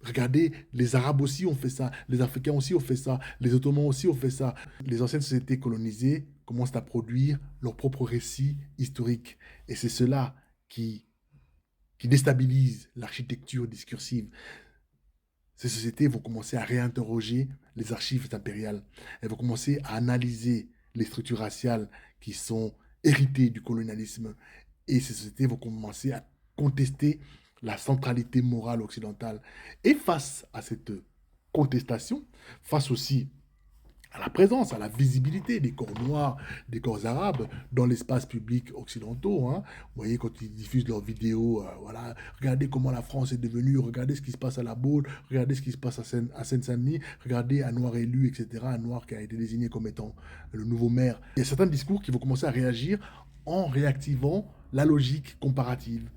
Regardez, les Arabes aussi ont fait ça, les Africains aussi ont fait ça, les Ottomans aussi ont fait ça. Les anciennes sociétés colonisées commencent à produire leur propre récit historique. Et c'est cela qui, qui déstabilise l'architecture discursive. Ces sociétés vont commencer à réinterroger les archives impériales. Elles vont commencer à analyser les structures raciales qui sont héritées du colonialisme. Et ces sociétés vont commencer à contester la centralité morale occidentale. Et face à cette contestation, face aussi à la présence, à la visibilité des corps noirs, des corps arabes dans l'espace public occidentaux. Hein. Vous voyez, quand ils diffusent leurs vidéos, voilà, regardez comment la France est devenue, regardez ce qui se passe à La Baule, regardez ce qui se passe à Seine-Saint-Denis, regardez un noir élu, etc., un noir qui a été désigné comme étant le nouveau maire. Il y a certains discours qui vont commencer à réagir en réactivant la logique comparative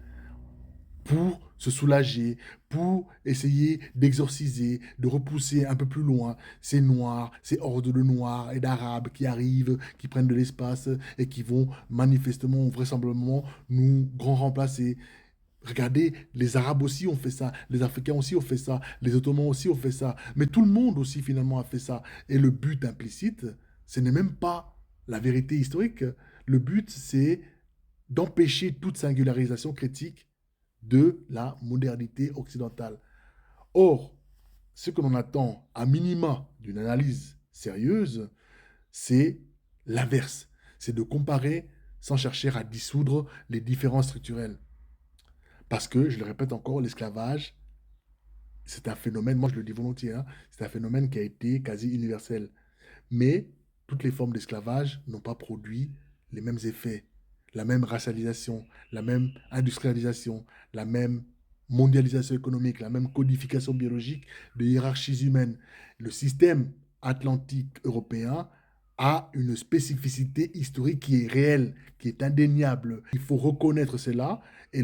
pour se soulager, pour essayer d'exorciser, de repousser un peu plus loin ces noirs, ces hordes de noirs et d'arabes qui arrivent, qui prennent de l'espace et qui vont manifestement, vraisemblablement, nous grand remplacer. Regardez, les Arabes aussi ont fait ça, les Africains aussi ont fait ça, les Ottomans aussi ont fait ça, mais tout le monde aussi finalement a fait ça. Et le but implicite, ce n'est même pas la vérité historique. Le but, c'est d'empêcher toute singularisation critique de la modernité occidentale. Or, ce que l'on attend à minima d'une analyse sérieuse, c'est l'inverse. C'est de comparer sans chercher à dissoudre les différences structurelles. Parce que, je le répète encore, l'esclavage, c'est un phénomène, moi je le dis volontiers, hein, c'est un phénomène qui a été quasi universel. Mais toutes les formes d'esclavage n'ont pas produit les mêmes effets, la même racialisation, la même industrialisation, la même mondialisation économique, la même codification biologique de hiérarchies humaines. Le système atlantique européen a une spécificité historique qui est réelle, qui est indéniable. Il faut reconnaître cela et